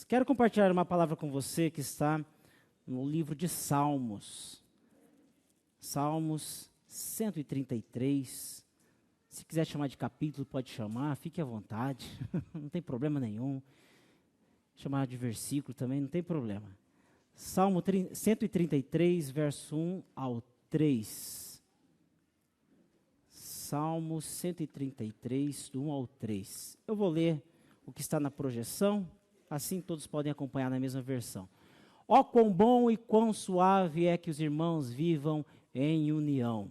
irmãos, quero compartilhar uma palavra com você que está no livro de Salmos. Salmos 133. Se quiser chamar de capítulo, pode chamar, fique à vontade, não tem problema nenhum. Chamar de versículo também, não tem problema. Salmo 133, verso 1 ao 3. Salmo 133, do 1 ao 3. Eu vou ler o que está na projeção, assim todos podem acompanhar na mesma versão. Ó, quão bom e quão suave é que os irmãos vivam em união.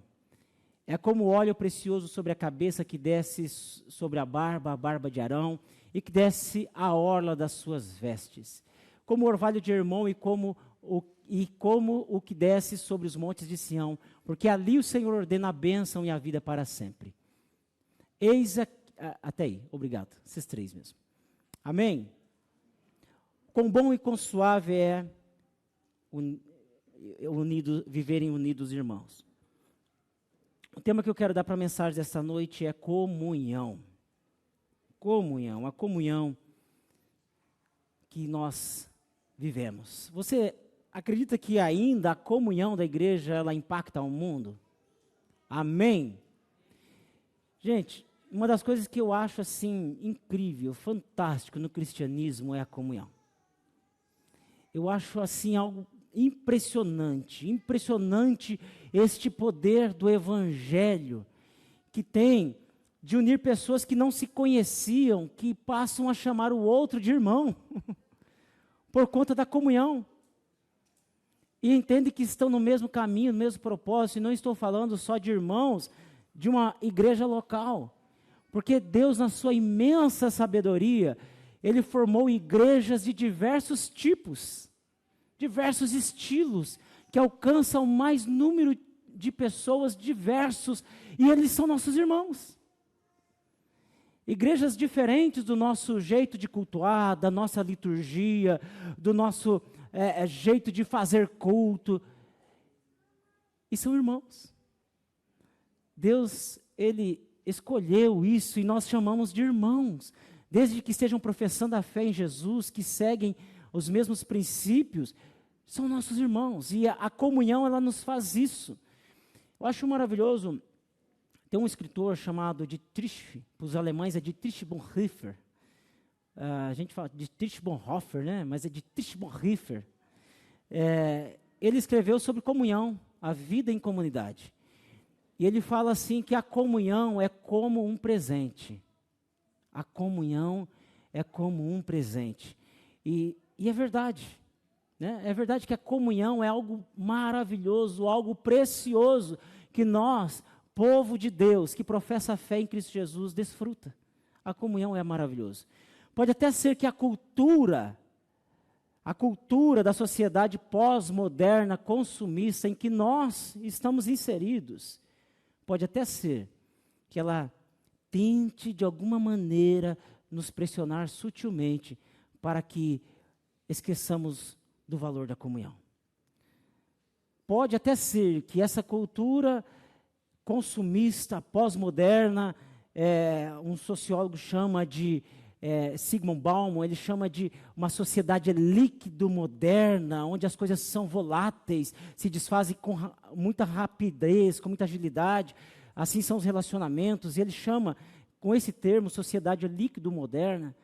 É como óleo precioso sobre a cabeça que desce sobre a barba de Arão, e que desce a orla das suas vestes. Como o orvalho de Hermon e como o que desce sobre os montes de Sião, porque ali o Senhor ordena a bênção e a vida para sempre. Eis até aí, obrigado, esses três mesmo. Amém? Quão bom e quão suave é viverem unidos irmãos. O tema que eu quero dar para a mensagem dessa noite é comunhão. Comunhão, a comunhão que nós vivemos. Você acredita que ainda a comunhão da igreja, ela impacta o mundo? Amém? Gente, uma das coisas que eu acho assim incrível, fantástico no cristianismo é a comunhão. Eu acho assim algo impressionante este poder do evangelho que tem de unir pessoas que não se conheciam, que passam a chamar o outro de irmão, por conta da comunhão. E entendem que estão no mesmo caminho, no mesmo propósito, e não estou falando só de irmãos de uma igreja local, porque Deus, na sua imensa sabedoria, Ele formou igrejas de diversos tipos, diversos estilos, que alcançam mais número de pessoas diversos, e eles são nossos irmãos. Igrejas diferentes do nosso jeito de cultuar, da nossa liturgia, do nosso jeito de fazer culto. E são irmãos. Deus, Ele escolheu isso e nós chamamos de irmãos. Desde que estejam professando a fé em Jesus, que seguem os mesmos princípios, são nossos irmãos. E a comunhão, ela nos faz isso. Eu acho maravilhoso. Tem um escritor chamado Dietrich, para os alemães é Dietrich Bonhoeffer. A gente fala Dietrich Bonhoeffer, né? Mas é Dietrich Bonhoeffer. Ele escreveu sobre comunhão, a vida em comunidade. E ele fala assim que a comunhão é como um presente. A comunhão é como um presente. E é verdade. Né? É verdade que a comunhão é algo maravilhoso, algo precioso, que nós, povo de Deus, que professa a fé em Cristo Jesus, desfruta. A comunhão é maravilhoso. Pode até ser que a cultura da sociedade pós-moderna, consumista, em que nós estamos inseridos, pode até ser que ela tente, de alguma maneira, nos pressionar sutilmente para que esqueçamos do valor da comunhão. Pode até ser que essa cultura consumista, pós-moderna, um sociólogo chama de Zygmunt Bauman, ele chama de uma sociedade líquido-moderna, onde as coisas são voláteis, se desfazem com muita rapidez, com muita agilidade, assim são os relacionamentos, e ele chama, com esse termo, sociedade líquido-moderna.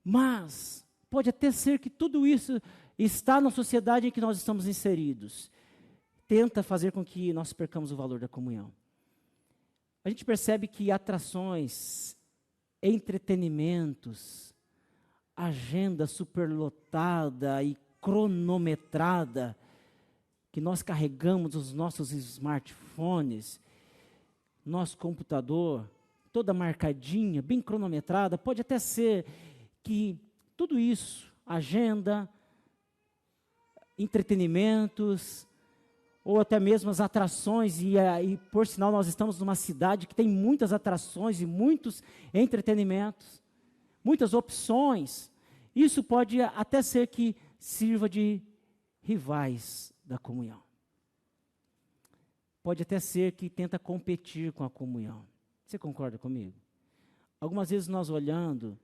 Mas pode até ser que tudo isso está na sociedade em que nós estamos inseridos. Tenta fazer com que nós percamos o valor da comunhão. A gente percebe que atrações, entretenimentos, agenda superlotada e cronometrada, que nós carregamos os nossos smartphones, nosso computador, toda marcadinha, bem cronometrada, pode até ser que tudo isso, agenda, entretenimentos, ou até mesmo as atrações, e por sinal nós estamos numa cidade que tem muitas atrações e muitos entretenimentos, muitas opções. Isso pode até ser que sirva de rivais da comunhão. Pode até ser que tenta competir com a comunhão. Você concorda comigo? Algumas vezes nós olhando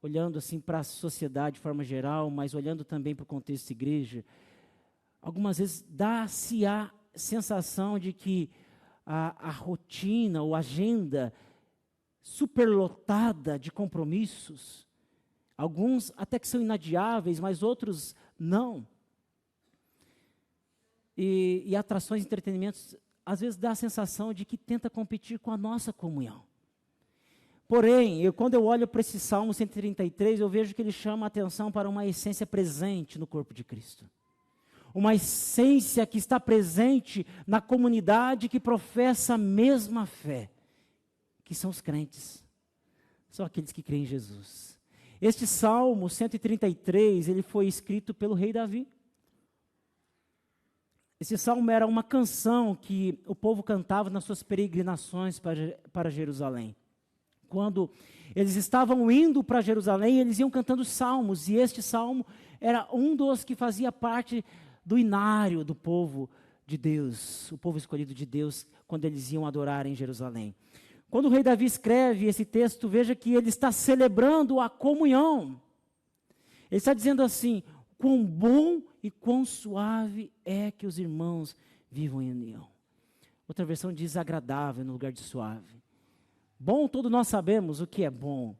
olhando assim para a sociedade de forma geral, mas olhando também para o contexto da igreja, algumas vezes dá-se a sensação de que a rotina ou agenda superlotada de compromissos, alguns até que são inadiáveis, mas outros não. E atrações e entretenimentos, às vezes dá a sensação de que tenta competir com a nossa comunhão. Porém, quando eu olho para esse Salmo 133, eu vejo que ele chama a atenção para uma essência presente no corpo de Cristo. Uma essência que está presente na comunidade que professa a mesma fé, que são os crentes, são aqueles que creem em Jesus. Este Salmo 133, ele foi escrito pelo rei Davi. Esse salmo era uma canção que o povo cantava nas suas peregrinações para Jerusalém. Quando eles estavam indo para Jerusalém, eles iam cantando salmos, e este salmo era um dos que fazia parte do inário do povo de Deus, o povo escolhido de Deus, quando eles iam adorar em Jerusalém. Quando o rei Davi escreve esse texto, veja que ele está celebrando a comunhão. Ele está dizendo assim: quão bom e quão suave é que os irmãos vivam em união. Outra versão diz agradável no lugar de suave. Bom, todos nós sabemos o que é bom.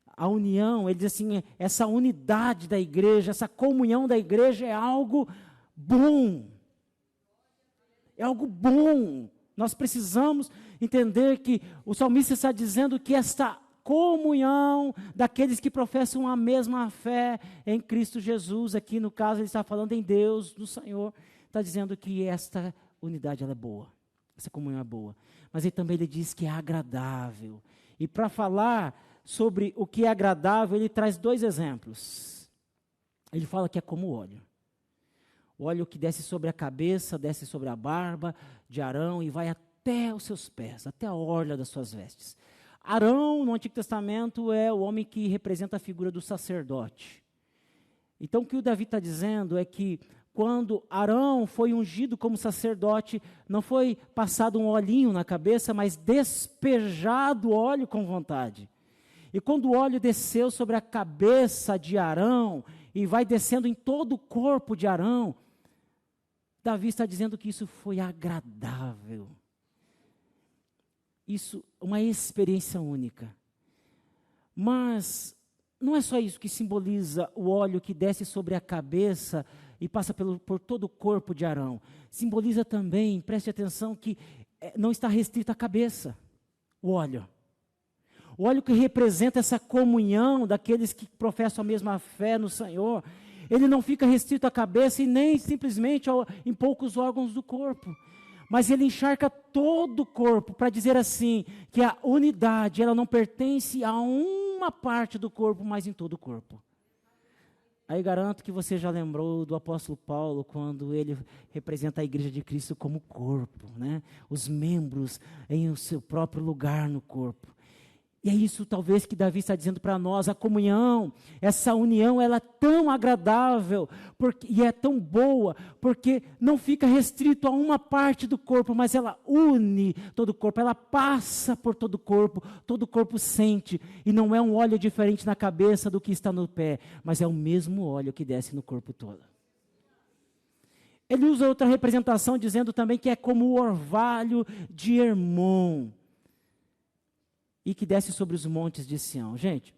A união, ele diz assim, essa unidade da igreja, essa comunhão da igreja é algo bom. É algo bom. Nós precisamos entender que o salmista está dizendo que esta comunhão daqueles que professam a mesma fé em Cristo Jesus, aqui no caso ele está falando em Deus, no Senhor, está dizendo que esta unidade ela é boa, essa comunhão é boa. Mas ele diz que é agradável. E para falar sobre o que é agradável, ele traz 2 exemplos. Ele fala que é como o óleo. O óleo que desce sobre a cabeça, desce sobre a barba de Arão e vai até os seus pés, até a orla das suas vestes. Arão, no Antigo Testamento, é o homem que representa a figura do sacerdote. Então, o que o Davi está dizendo é que quando Arão foi ungido como sacerdote, não foi passado um olhinho na cabeça, mas despejado óleo com vontade. E quando o óleo desceu sobre a cabeça de Arão, e vai descendo em todo o corpo de Arão, Davi está dizendo que isso foi agradável. Isso, uma experiência única. Mas não é só isso que simboliza o óleo que desce sobre a cabeça e passa por todo o corpo de Arão. Simboliza também, preste atenção, que não está restrito à cabeça, o óleo. O óleo que representa essa comunhão daqueles que professam a mesma fé no Senhor, ele não fica restrito à cabeça e nem simplesmente em poucos órgãos do corpo. Mas ele encharca todo o corpo para dizer assim, que a unidade, ela não pertence a uma parte do corpo, mas em todo o corpo. Aí garanto que você já lembrou do apóstolo Paulo, quando ele representa a igreja de Cristo como corpo, né? Os membros em o seu próprio lugar no corpo. E é isso talvez que Davi está dizendo para nós, a comunhão, essa união, ela é tão agradável e é tão boa, porque não fica restrito a uma parte do corpo, mas ela une todo o corpo, ela passa por todo o corpo sente, e não é um óleo diferente na cabeça do que está no pé, mas é o mesmo óleo que desce no corpo todo. Ele usa outra representação dizendo também que é como o orvalho de Hermon, e que desce sobre os montes de Sião. Gente,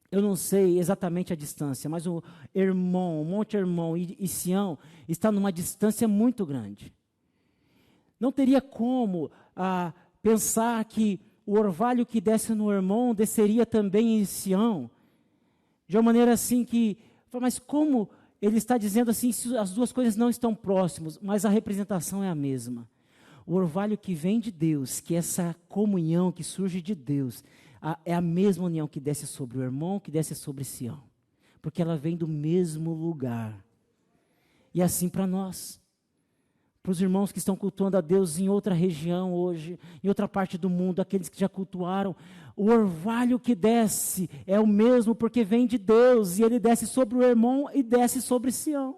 eu não sei exatamente a distância, mas o Hermon, o Monte Hermon e Sião está numa distância muito grande. Não teria como pensar que o orvalho que desce no Hermon desceria também em Sião, de uma maneira assim que, mas como ele está dizendo assim, se as duas coisas não estão próximas, mas a representação é a mesma. O orvalho que vem de Deus, que é essa comunhão que surge de Deus, é a mesma união que desce sobre o Hermon, que desce sobre Sião. Porque ela vem do mesmo lugar. E assim para nós. Para os irmãos que estão cultuando a Deus em outra região hoje, em outra parte do mundo, aqueles que já cultuaram, o orvalho que desce é o mesmo porque vem de Deus, e ele desce sobre o Hermon e desce sobre Sião.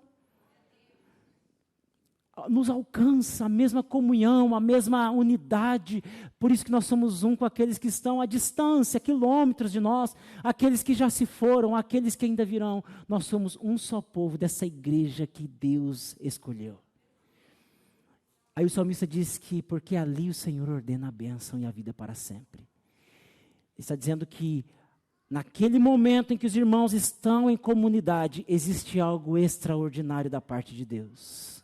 nos alcança, a mesma comunhão, a mesma unidade. Por isso que nós somos um com aqueles que estão à distância, quilômetros de nós, aqueles que já se foram, aqueles que ainda virão. Nós somos um só povo dessa igreja que Deus escolheu. Aí o salmista diz que, porque ali o Senhor ordena a bênção e a vida para sempre. Ele está dizendo que, naquele momento em que os irmãos estão em comunidade, existe algo extraordinário da parte de Deus.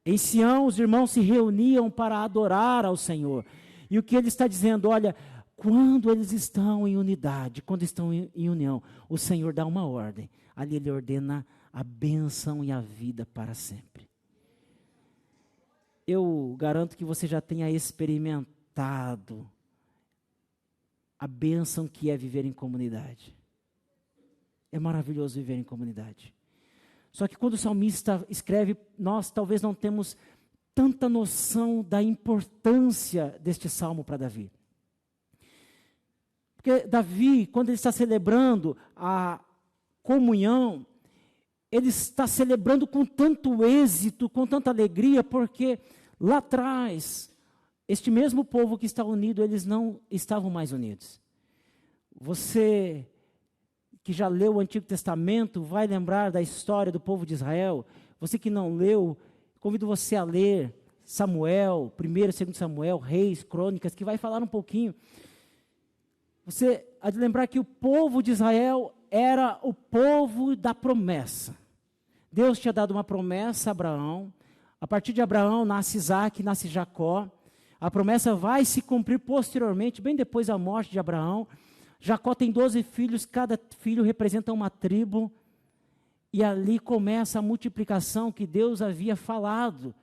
Em Sião, os irmãos se reuniam para adorar ao Senhor. E o que ele está dizendo, olha, quando eles estão em unidade, quando estão em união, o Senhor dá uma ordem. Ali ele ordena a bênção e a vida para sempre. Eu garanto que você já tenha experimentado a bênção que é viver em comunidade. É maravilhoso viver em comunidade. Só que quando o salmista escreve, nós talvez não temos tanta noção da importância deste salmo para Davi. Porque Davi, quando ele está celebrando a comunhão, ele está celebrando com tanto êxito, com tanta alegria, porque lá atrás, este mesmo povo que está unido, eles não estavam mais unidos. Você que já leu o Antigo Testamento vai lembrar da história do povo de Israel. Você que não leu, convido você a ler Samuel, 1º e 2º Samuel, Reis, Crônicas, que vai falar um pouquinho. Você há de lembrar que o povo de Israel era o povo da promessa. Deus tinha dado uma promessa a Abraão. A partir de Abraão nasce Isaac, nasce Jacó. A promessa vai se cumprir posteriormente, bem depois da morte de Abraão. Jacó tem 12 filhos, cada filho representa uma tribo. E ali começa a multiplicação que Deus havia falado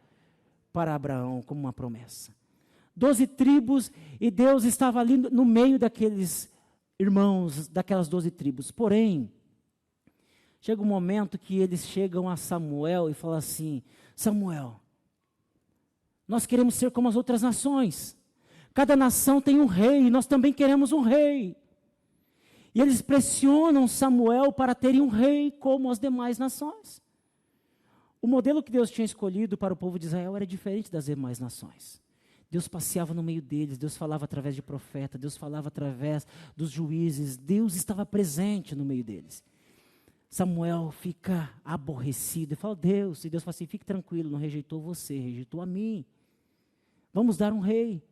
para Abraão como uma promessa. 12 tribos, e Deus estava ali no meio daqueles irmãos, daquelas 12 tribos. Porém, chega um momento que eles chegam a Samuel e falam assim: Samuel, nós queremos ser como as outras nações. Cada nação tem um rei, e nós também queremos um rei. E eles pressionam Samuel para terem um rei como as demais nações. O modelo que Deus tinha escolhido para o povo de Israel era diferente das demais nações. Deus passeava no meio deles, Deus falava através de profeta, Deus falava através dos juízes, Deus estava presente no meio deles. Samuel fica aborrecido e fala: Deus, e Deus fala assim: fique tranquilo, não rejeitou você, rejeitou a mim. Vamos dar um rei.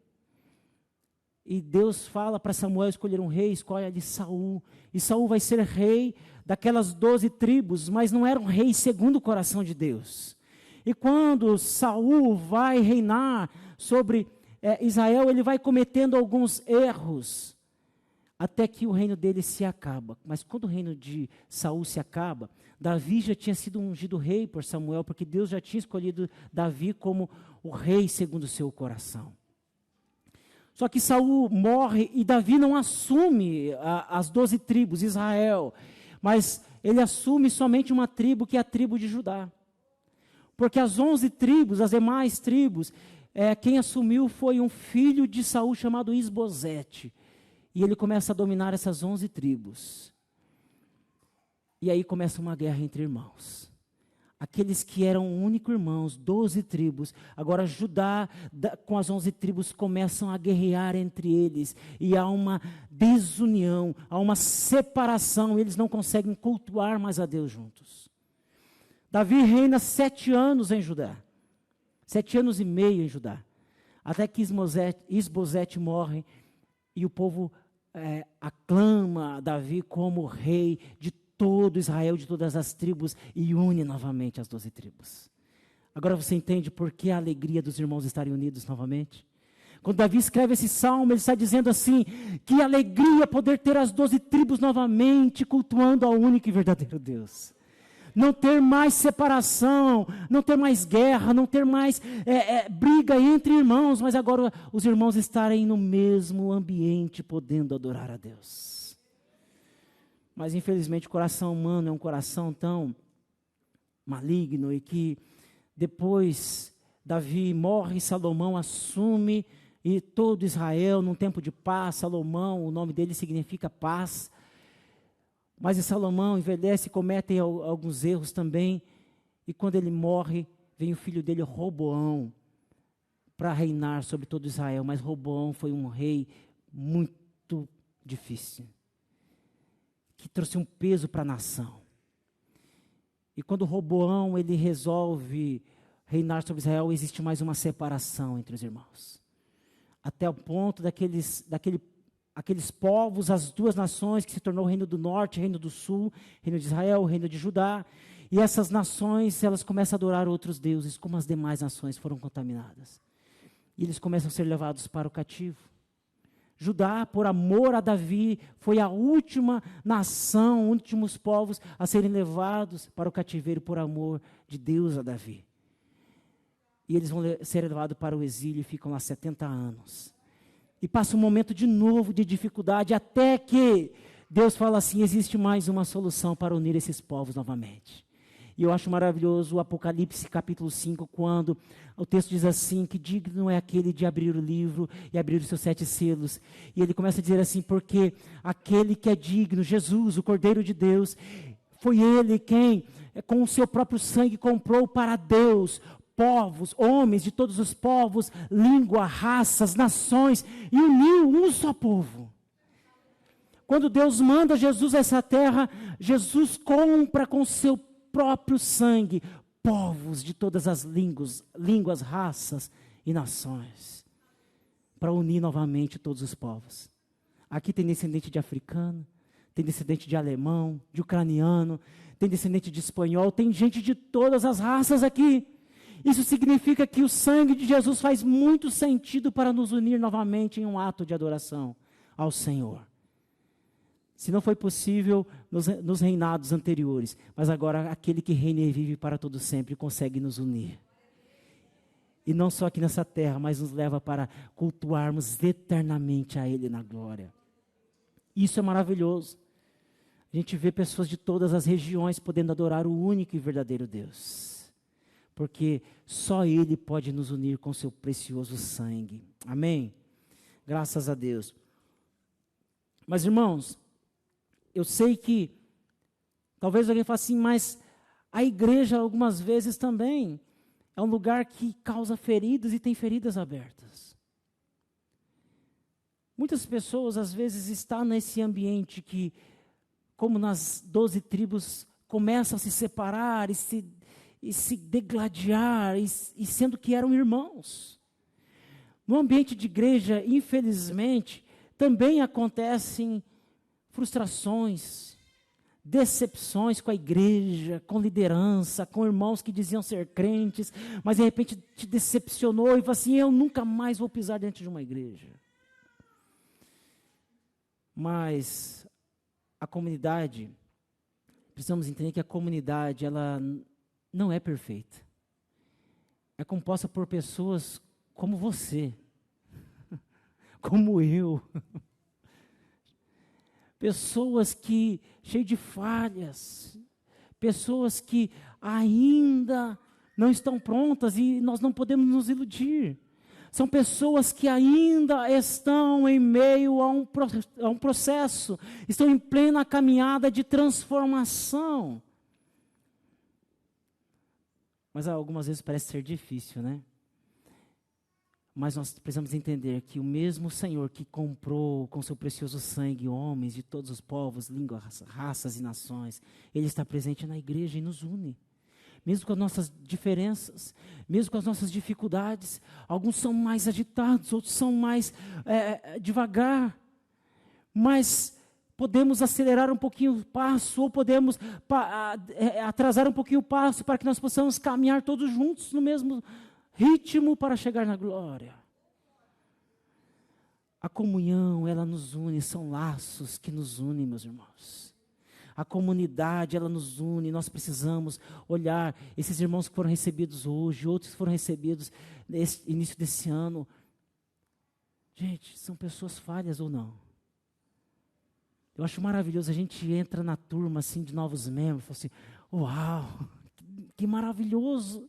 E Deus fala para Samuel escolher um rei, escolhe ali Saul. E Saul vai ser rei daquelas 12 tribos, mas não era um rei segundo o coração de Deus. E quando Saul vai reinar sobre Israel, ele vai cometendo alguns erros, até que o reino dele se acaba. Mas quando o reino de Saul se acaba, Davi já tinha sido ungido rei por Samuel, porque Deus já tinha escolhido Davi como o rei segundo o seu coração. Só que Saul morre e Davi não assume as 12 tribos, Israel, mas ele assume somente uma tribo, que é a tribo de Judá. Porque as 11 tribos, as demais tribos, quem assumiu foi um filho de Saul chamado Isbosete. E ele começa a dominar essas 11 tribos. E aí começa uma guerra entre irmãos. Aqueles que eram únicos irmãos, 12 tribos, agora Judá com as 11 tribos começam a guerrear entre eles. E há uma desunião, há uma separação, eles não conseguem cultuar mais a Deus juntos. Davi reina 7 anos em Judá, 7 anos e meio em Judá, até que Isbosete morre e o povo aclama Davi como rei de todo Israel, de todas as tribos, e une novamente as 12 tribos. Agora você entende por que a alegria dos irmãos estarem unidos novamente? Quando Davi escreve esse salmo, ele está dizendo assim: que alegria poder ter as 12 tribos novamente, cultuando ao único e verdadeiro Deus. Não ter mais separação, não ter mais guerra, não ter mais briga entre irmãos, mas agora os irmãos estarem no mesmo ambiente, podendo adorar a Deus. Mas infelizmente o coração humano é um coração tão maligno, e que depois Davi morre, Salomão assume, e todo Israel num tempo de paz. Salomão, o nome dele significa paz. Mas Salomão envelhece e comete alguns erros também, e quando ele morre, vem o filho dele, Roboão, para reinar sobre todo Israel. Mas Roboão foi um rei muito difícil, que trouxe um peso para a nação. E quando Roboão ele resolve reinar sobre Israel, existe mais uma separação entre os irmãos. Até o ponto daqueles povos, as duas nações que se tornou o reino do norte, reino do sul, reino de Israel, reino de Judá. E essas nações, elas começam a adorar outros deuses, como as demais nações foram contaminadas. E eles começam a ser levados para o cativo. Judá, por amor a Davi, foi a última nação, últimos povos a serem levados para o cativeiro por amor de Deus a Davi. E eles vão ser levados para o exílio e ficam lá 70 anos. E passa um momento de novo de dificuldade, até que Deus fala assim, existe mais uma solução para unir esses povos novamente. E eu acho maravilhoso o Apocalipse capítulo 5, quando o texto diz assim, que digno é aquele de abrir o livro e abrir os seus 7 selos. E ele começa a dizer assim, porque aquele que é digno, Jesus, o Cordeiro de Deus, foi ele quem, com o seu próprio sangue, comprou para Deus povos, homens de todos os povos, língua, raças, nações, e uniu um só povo. Quando Deus manda Jesus a essa terra, Jesus compra com seu próprio sangue povos de todas as línguas, raças e nações, para unir novamente todos os povos. Aqui tem descendente de africano, tem descendente de alemão, de ucraniano, tem descendente de espanhol, tem gente de todas as raças aqui. Isso significa que o sangue de Jesus faz muito sentido para nos unir novamente em um ato de adoração ao Senhor. Se não foi possível nos reinados anteriores, mas agora aquele que reina e vive para todo sempre consegue nos unir. E não só aqui nessa terra, mas nos leva para cultuarmos eternamente a Ele na glória. Isso é maravilhoso. A gente vê pessoas de todas as regiões podendo adorar o único e verdadeiro Deus. Porque só Ele pode nos unir com seu precioso sangue. Amém? Graças a Deus. Mas irmãos, eu sei que talvez alguém fale assim, mas a igreja algumas vezes também é um lugar que causa feridas e tem feridas abertas. Muitas pessoas às vezes estão nesse ambiente que, como nas 12 tribos, começam a se separar e se degladiar, e sendo que eram irmãos. No ambiente de igreja, infelizmente, também acontecem frustrações, decepções com a igreja, com liderança, com irmãos que diziam ser crentes, mas de repente te decepcionou e falou assim, eu nunca mais vou pisar dentro de uma igreja. Mas a comunidade, precisamos entender que a comunidade, ela não é perfeita. É composta por pessoas como você, como eu. Pessoas que, cheias de falhas, pessoas que ainda não estão prontas e nós não podemos nos iludir. São pessoas que ainda estão em meio a um processo, estão em plena caminhada de transformação. Mas algumas vezes parece ser difícil, né? Mas nós precisamos entender que o mesmo Senhor que comprou com seu precioso sangue homens de todos os povos, línguas, raças e nações, Ele está presente na igreja e nos une. Mesmo com as nossas diferenças, mesmo com as nossas dificuldades, alguns são mais agitados, outros são mais devagar, mas podemos acelerar um pouquinho o passo, ou podemos atrasar um pouquinho o passo, para que nós possamos caminhar todos juntos no mesmo ritmo para chegar na glória. A comunhão, ela nos une, são laços que nos unem, meus irmãos. A comunidade, ela nos une, nós precisamos olhar esses irmãos que foram recebidos hoje, outros que foram recebidos nesse início desse ano. Gente, são pessoas falhas ou não? Eu acho maravilhoso, a gente entra na turma assim de novos membros, fala assim, uau, que maravilhoso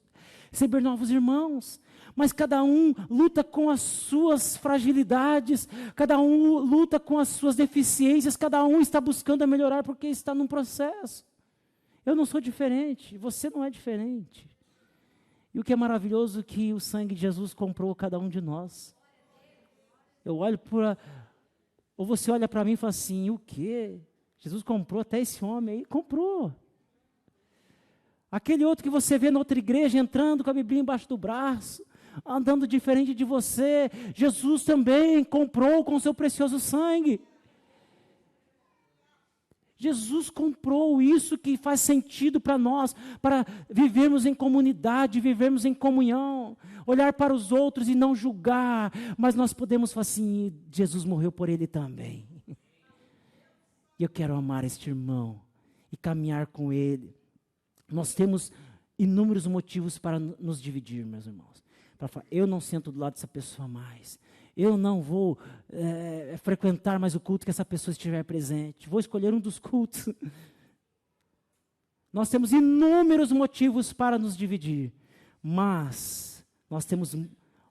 receber novos irmãos, mas cada um luta com as suas fragilidades, cada um luta com as suas deficiências, cada um está buscando melhorar porque está num processo. Eu não sou diferente, você não é diferente. E o que é maravilhoso é que o sangue de Jesus comprou cada um de nós. Eu olho para... Ou você olha para mim e fala assim, o quê? Jesus comprou até esse homem aí? Comprou. Aquele outro que você vê na outra igreja entrando com a Bíblia embaixo do braço, andando diferente de você, Jesus também comprou com o seu precioso sangue. Jesus comprou isso que faz sentido para nós, para vivermos em comunidade, vivermos em comunhão, olhar para os outros e não julgar, mas nós podemos falar assim, Jesus morreu por ele também. E eu quero amar este irmão e caminhar com ele. Nós temos inúmeros motivos para nos dividir, meus irmãos. Para falar, eu não sento do lado dessa pessoa mais. Eu não vou frequentar mais o culto que essa pessoa estiver presente. Vou escolher um dos cultos. Nós temos inúmeros motivos para nos dividir. Mas nós temos um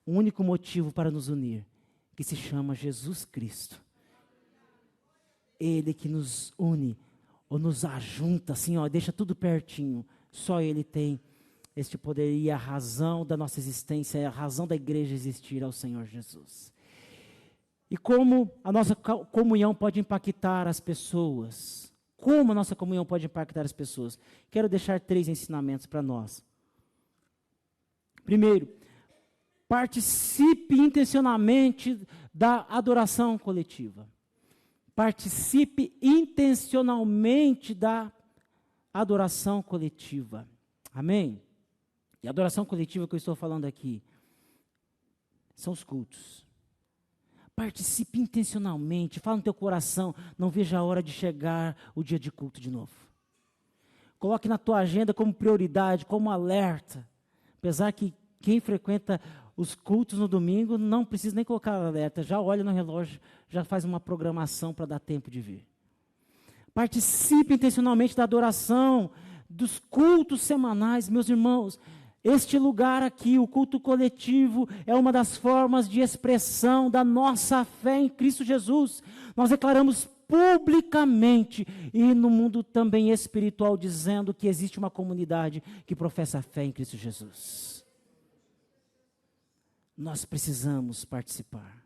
único motivo para nos unir, que se chama Jesus Cristo. Ele que nos une, ou nos ajunta, assim, ó, deixa tudo pertinho. Só Ele tem este poder e a razão da nossa existência, a razão da igreja existir ao Senhor Jesus. E como a nossa comunhão pode impactar as pessoas? Como a nossa comunhão pode impactar as pessoas? Quero deixar 3 ensinamentos para nós. Primeiro, participe intencionalmente da adoração coletiva. Participe intencionalmente da adoração coletiva. Amém? E a adoração coletiva que eu estou falando aqui são os cultos. Participe intencionalmente, fala no teu coração, não veja a hora de chegar o dia de culto de novo. Coloque na tua agenda como prioridade, como alerta. Apesar que quem frequenta os cultos no domingo não precisa nem colocar alerta, já olha no relógio, já faz uma programação para dar tempo de vir. Participe intencionalmente da adoração, dos cultos semanais, meus irmãos. Este lugar aqui, o culto coletivo, é uma das formas de expressão da nossa fé em Cristo Jesus. Nós declaramos publicamente e no mundo também espiritual, dizendo que existe uma comunidade que professa a fé em Cristo Jesus. Nós precisamos participar.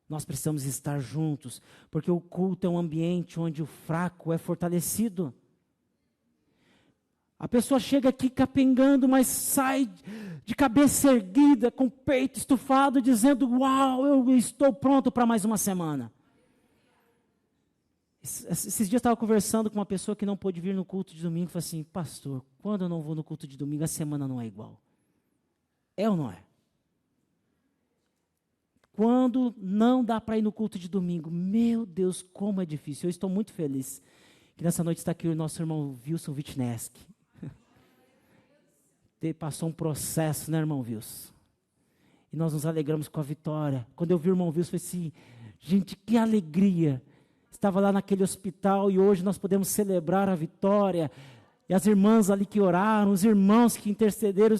Nós precisamos estar juntos, porque o culto é um ambiente onde o fraco é fortalecido. A pessoa chega aqui capengando, mas sai de cabeça erguida, com o peito estufado, dizendo, uau, eu estou pronto para mais uma semana. Esses dias eu estava conversando com uma pessoa que não pôde vir no culto de domingo, e falei assim, pastor, quando eu não vou no culto de domingo, a semana não é igual. É ou não é? Quando não dá para ir no culto de domingo, meu Deus, como é difícil. Eu estou muito feliz que nessa noite está aqui o nosso irmão Wilson Witneski. Ele passou um processo, né, irmão Wilson? E nós nos alegramos com a vitória. Quando eu vi o irmão Wilson, eu falei assim, gente, que alegria. Estava lá naquele hospital e hoje nós podemos celebrar a vitória. E as irmãs ali que oraram, os irmãos que intercederam,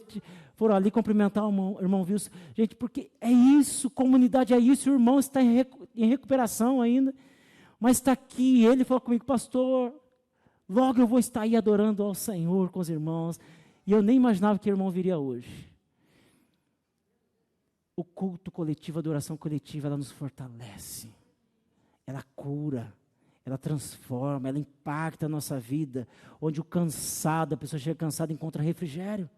foram ali cumprimentar o irmão Wilson. Gente, porque é isso, comunidade é isso, o irmão está em recuperação ainda, mas está aqui, ele falou comigo, pastor, logo eu vou estar aí adorando ao Senhor com os irmãos, e eu nem imaginava que o irmão viria hoje. O culto coletivo, a adoração coletiva, ela nos fortalece, ela cura, ela transforma, ela impacta a nossa vida, onde o cansado, a pessoa chega cansada e encontra refrigério.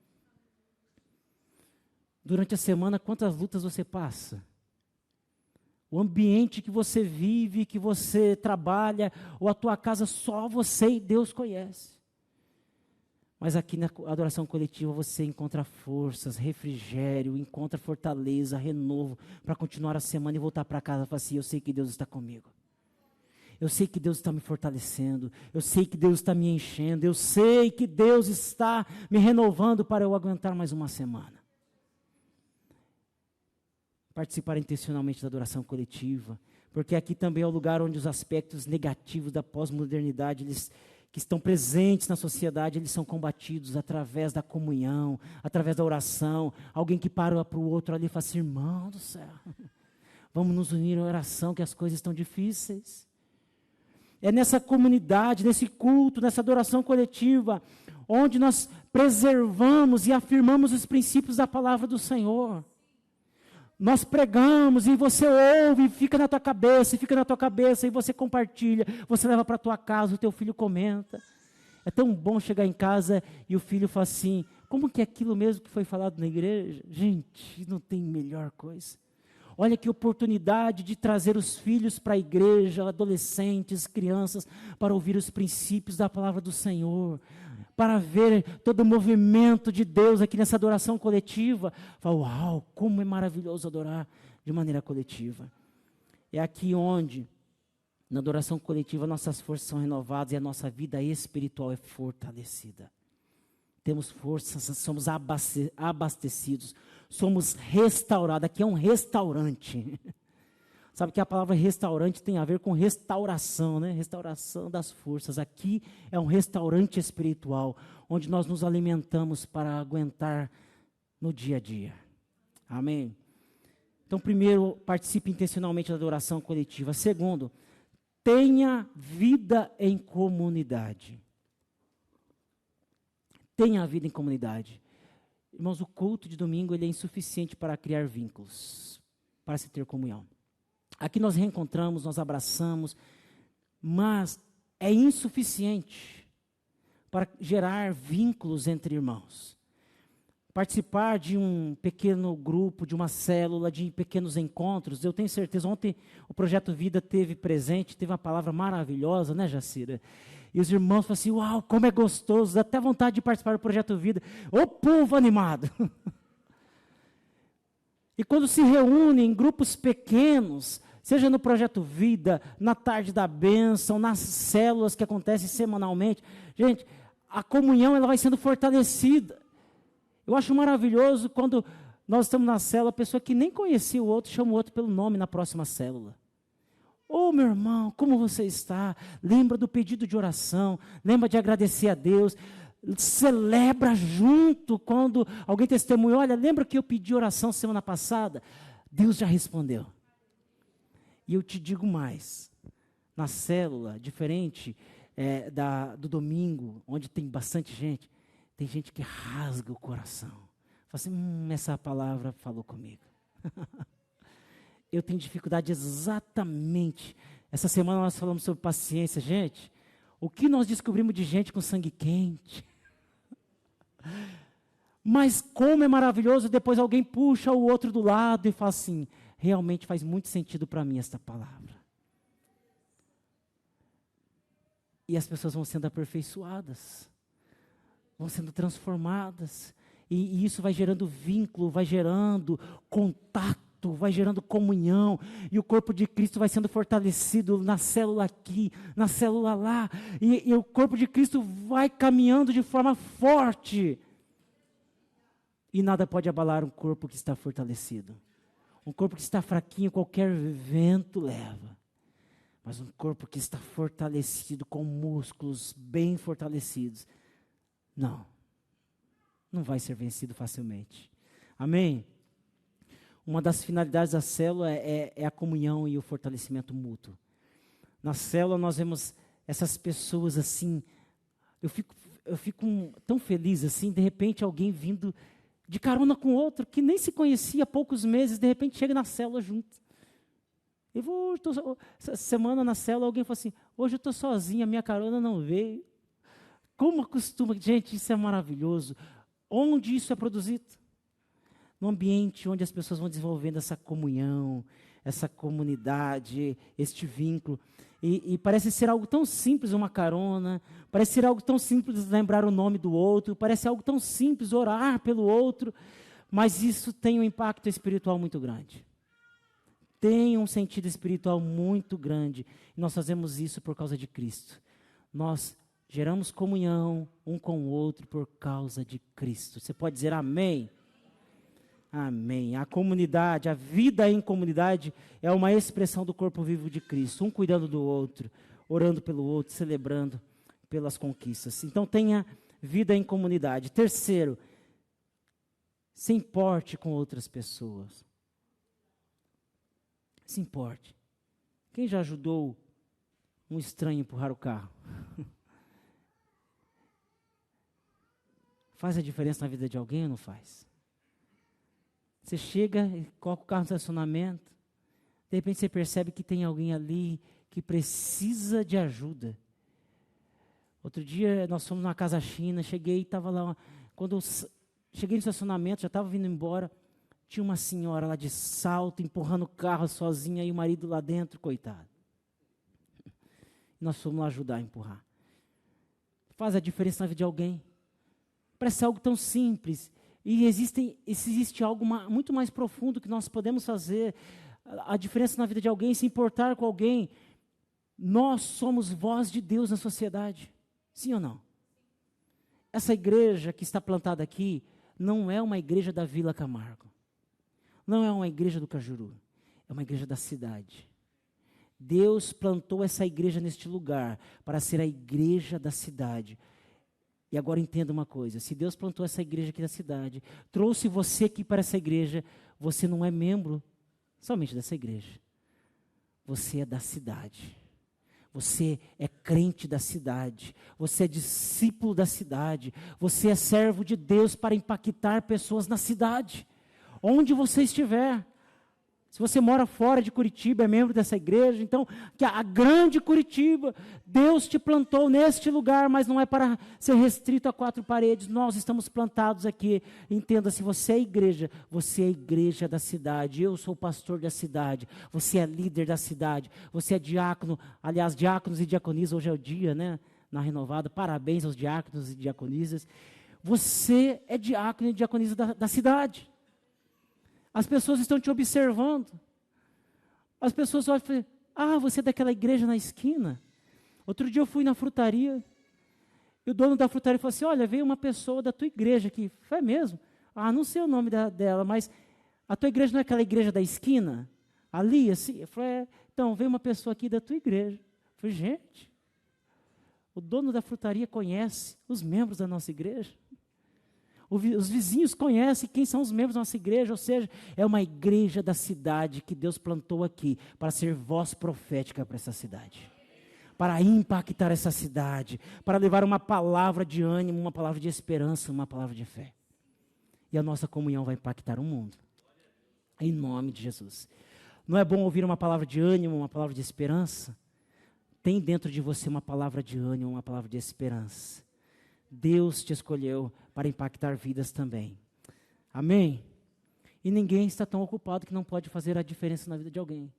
Durante a semana, quantas lutas você passa? O ambiente que você vive, que você trabalha, ou a tua casa, só você e Deus conhece. Mas aqui na adoração coletiva você encontra forças, refrigério, encontra fortaleza, renovo, para continuar a semana e voltar para casa e falar assim, eu sei que Deus está comigo. Eu sei que Deus está me fortalecendo, eu sei que Deus está me enchendo, eu sei que Deus está me renovando para eu aguentar mais uma semana. Participar intencionalmente da adoração coletiva, porque aqui também é o lugar onde os aspectos negativos da pós-modernidade, eles que estão presentes na sociedade, eles são combatidos através da comunhão, através da oração. Alguém que para para o outro ali e fala assim, irmão do céu, vamos nos unir em oração que as coisas estão difíceis. É nessa comunidade, nesse culto, nessa adoração coletiva, onde nós preservamos e afirmamos os princípios da palavra do Senhor. Nós pregamos e você ouve, e fica na tua cabeça, e você compartilha, você leva para a tua casa, o teu filho comenta. É tão bom chegar em casa e o filho fala assim, como que é aquilo mesmo que foi falado na igreja? Gente, não tem melhor coisa. Olha que oportunidade de trazer os filhos para a igreja, adolescentes, crianças, para ouvir os princípios da palavra do Senhor, para ver todo o movimento de Deus aqui nessa adoração coletiva. Fala, uau, como é maravilhoso adorar de maneira coletiva. É aqui onde, na adoração coletiva, nossas forças são renovadas e a nossa vida espiritual é fortalecida. Temos forças, somos abastecidos, somos restaurados. Aqui é um restaurante. Sabe que a palavra restaurante tem a ver com restauração, né? Restauração das forças. Aqui é um restaurante espiritual, onde nós nos alimentamos para aguentar no dia a dia. Amém? Então, primeiro, participe intencionalmente da adoração coletiva. Segundo, tenha vida em comunidade. Tenha a vida em comunidade. Irmãos, o culto de domingo ele é insuficiente para criar vínculos, para se ter comunhão. Aqui nós reencontramos, nós abraçamos, mas é insuficiente para gerar vínculos entre irmãos. Participar de um pequeno grupo, de uma célula, de pequenos encontros, eu tenho certeza, ontem o Projeto Vida teve presente, teve uma palavra maravilhosa, né, Jacira? E os irmãos falam assim, uau, como é gostoso, dá até vontade de participar do Projeto Vida. Ô povo animado! E quando se reúnem em grupos pequenos, seja no Projeto Vida, na Tarde da Bênção, nas células que acontecem semanalmente, gente, a comunhão ela vai sendo fortalecida. Eu acho maravilhoso quando nós estamos na célula, a pessoa que nem conhecia o outro, chama o outro pelo nome na próxima célula. Ô meu irmão, como você está? Lembra do pedido de oração, lembra de agradecer a Deus, celebra junto quando alguém testemunha, olha, lembra que eu pedi oração semana passada? Deus já respondeu. E eu te digo mais, na célula, diferente do domingo, onde tem bastante gente, tem gente que rasga o coração. Fala assim, essa palavra falou comigo. Eu tenho dificuldade exatamente. Essa semana nós falamos sobre paciência, gente. O que nós descobrimos de gente com sangue quente? Mas como é maravilhoso, depois alguém puxa o outro do lado e fala assim, realmente faz muito sentido para mim esta palavra. E as pessoas vão sendo aperfeiçoadas, vão sendo transformadas, e isso vai gerando vínculo, vai gerando contato, vai gerando comunhão, e o corpo de Cristo vai sendo fortalecido na célula aqui, na célula lá, e o corpo de Cristo vai caminhando de forma forte. E nada pode abalar um corpo que está fortalecido. Um corpo que está fraquinho, qualquer vento leva. Mas um corpo que está fortalecido, com músculos bem fortalecidos, não vai ser vencido facilmente. Amém? Uma das finalidades da célula é a comunhão e o fortalecimento mútuo. Na célula nós vemos essas pessoas assim, eu fico tão feliz assim, de repente alguém vindo de carona com outro, que nem se conhecia há poucos meses, de repente chega na célula junto. Essa semana na célula alguém falou assim, hoje eu estou sozinha, minha carona não veio. Como acostuma, gente, isso é maravilhoso. Onde isso é produzido? No ambiente onde as pessoas vão desenvolvendo essa comunhão, essa comunidade, este vínculo. E parece ser algo tão simples uma carona, parece ser algo tão simples lembrar o nome do outro, parece algo tão simples orar pelo outro, mas isso tem um impacto espiritual muito grande. Tem um sentido espiritual muito grande. E nós fazemos isso por causa de Cristo. Nós geramos comunhão um com o outro por causa de Cristo. Você pode dizer amém? Amém. A comunidade, a vida em comunidade é uma expressão do corpo vivo de Cristo. Um cuidando do outro, orando pelo outro, celebrando pelas conquistas. Então tenha vida em comunidade. Terceiro, se importe com outras pessoas. Se importe. Quem já ajudou um estranho a empurrar o carro? faz a diferença na vida de alguém ou não faz? Você chega e coloca o carro no estacionamento, de repente você percebe que tem alguém ali que precisa de ajuda. Outro dia nós fomos numa casa china, cheguei e estava lá, quando eu cheguei no estacionamento, já estava vindo embora, tinha uma senhora lá de salto, empurrando o carro sozinha e o marido lá dentro, coitado. Nós fomos lá ajudar a empurrar. Faz a diferença na vida de alguém. Parece algo tão simples. E existe algo muito mais profundo que nós podemos fazer. A diferença na vida de alguém, se importar com alguém. Nós somos voz de Deus na sociedade. Sim ou não? Essa igreja que está plantada aqui não é uma igreja da Vila Camargo. Não é uma igreja do Cajuru. É uma igreja da cidade. Deus plantou essa igreja neste lugar para ser a igreja da cidade. E agora entenda uma coisa, se Deus plantou essa igreja aqui na cidade, trouxe você aqui para essa igreja, você não é membro somente dessa igreja. Você é da cidade. Você é crente da cidade. Você é discípulo da cidade. Você é servo de Deus para impactar pessoas na cidade. Onde você estiver. Se você mora fora de Curitiba, é membro dessa igreja, então, que a grande Curitiba, Deus te plantou neste lugar, mas não é para ser restrito a 4 paredes, nós estamos plantados aqui. Entenda, se você é igreja da cidade, eu sou pastor da cidade, você é líder da cidade, você é diácono, aliás, diáconos e diaconisas, hoje é o dia, né, na Renovada, parabéns aos diáconos e diaconisas. Você é diácono e diaconisa da cidade. As pessoas estão te observando. As pessoas olham e falam, você é daquela igreja na esquina. Outro dia eu fui na frutaria, e o dono da frutaria falou assim, olha, veio uma pessoa da tua igreja aqui. Foi mesmo? Não sei o nome dela, mas a tua igreja não é aquela igreja da esquina? Ali, assim? Eu falei, então, veio uma pessoa aqui da tua igreja. Eu falei, gente, o dono da frutaria conhece os membros da nossa igreja. Os vizinhos conhecem quem são os membros da nossa igreja, ou seja, é uma igreja da cidade que Deus plantou aqui para ser voz profética para essa cidade, para impactar essa cidade, para levar uma palavra de ânimo, uma palavra de esperança, uma palavra de fé. E a nossa comunhão vai impactar o mundo, em nome de Jesus. Não é bom ouvir uma palavra de ânimo, uma palavra de esperança? Tem dentro de você uma palavra de ânimo, uma palavra de esperança. Deus te escolheu para impactar vidas também. Amém? E ninguém está tão ocupado que não pode fazer a diferença na vida de alguém.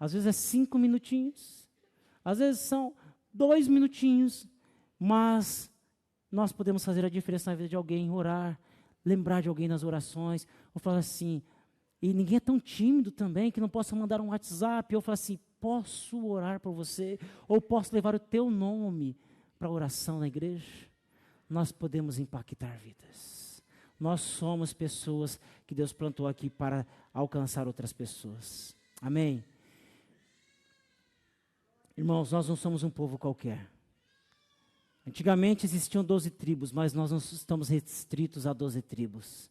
Às vezes é 5 minutinhos, às vezes são 2 minutinhos, mas nós podemos fazer a diferença na vida de alguém, orar, lembrar de alguém nas orações, ou falar assim, e ninguém é tão tímido também que não possa mandar um WhatsApp, ou falar assim, posso orar por você, ou posso levar o teu nome para a oração na igreja. Nós podemos impactar vidas. Nós somos pessoas que Deus plantou aqui para alcançar outras pessoas. Amém? Irmãos, nós não somos um povo qualquer. Antigamente existiam 12 tribos, mas nós não estamos restritos a 12 tribos.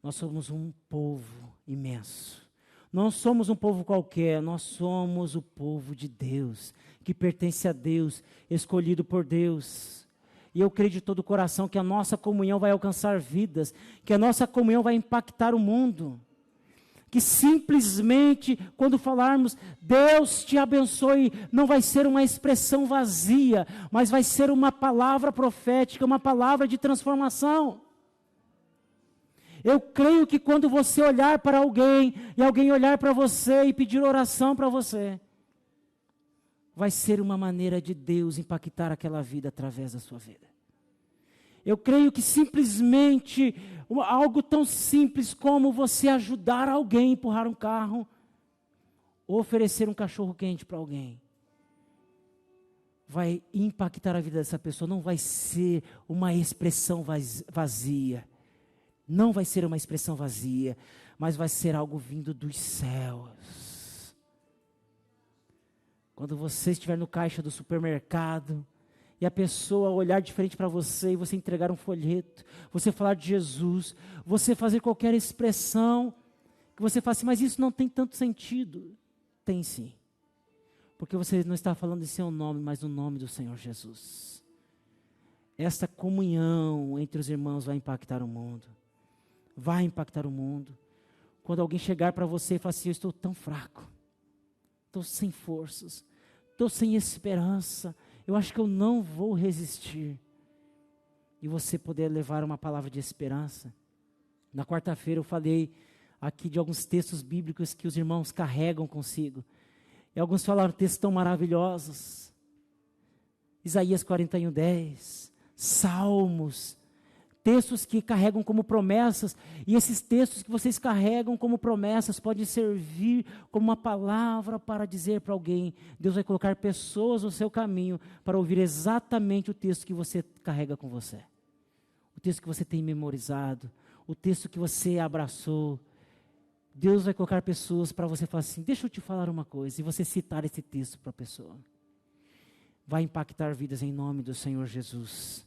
Nós somos um povo imenso. Não somos um povo qualquer, nós somos o povo de Deus, que pertence a Deus, escolhido por Deus. E eu creio de todo o coração que a nossa comunhão vai alcançar vidas, que a nossa comunhão vai impactar o mundo. Que simplesmente, quando falarmos, Deus te abençoe, não vai ser uma expressão vazia, mas vai ser uma palavra profética, uma palavra de transformação. Eu creio que quando você olhar para alguém, e alguém olhar para você e pedir oração para você, vai ser uma maneira de Deus impactar aquela vida através da sua vida. Eu creio que simplesmente, algo tão simples como você ajudar alguém a empurrar um carro, ou oferecer um cachorro quente para alguém, vai impactar a vida dessa pessoa, não vai ser uma expressão vazia. Não vai ser uma expressão vazia, mas vai ser algo vindo dos céus. Quando você estiver no caixa do supermercado, e a pessoa olhar diferente para você, e você entregar um folheto, você falar de Jesus, você fazer qualquer expressão, que você fala assim, mas isso não tem tanto sentido. Tem sim. Porque você não está falando em seu nome, mas no nome do Senhor Jesus. essa comunhão entre os irmãos vai impactar o mundo. Vai impactar o mundo. Quando alguém chegar para você e falar assim, eu estou tão fraco, estou sem forças, estou sem esperança, eu acho que eu não vou resistir. E você poder levar uma palavra de esperança. Na quarta-feira eu falei aqui de alguns textos bíblicos que os irmãos carregam consigo. E alguns falaram textos tão maravilhosos. Isaías 41:10, Salmos, textos que carregam como promessas, e esses textos que vocês carregam como promessas podem servir como uma palavra para dizer para alguém. Deus vai colocar pessoas no seu caminho para ouvir exatamente o texto que você carrega com você. O texto que você tem memorizado, o texto que você abraçou. Deus vai colocar pessoas para você falar assim, deixa eu te falar uma coisa, e você citar esse texto para a pessoa. Vai impactar vidas em nome do Senhor Jesus.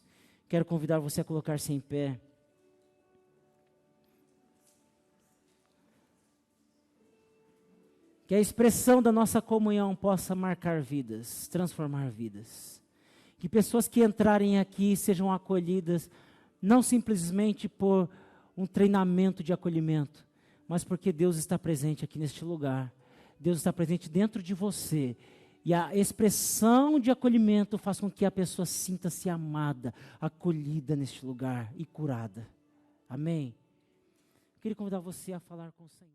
Quero convidar você a colocar-se em pé. Que a expressão da nossa comunhão possa marcar vidas, transformar vidas. Que pessoas que entrarem aqui sejam acolhidas, não simplesmente por um treinamento de acolhimento, mas porque Deus está presente aqui neste lugar. Deus está presente dentro de você. E a expressão de acolhimento faz com que a pessoa sinta-se amada, acolhida neste lugar e curada. Amém? Eu queria convidar você a falar com o Senhor.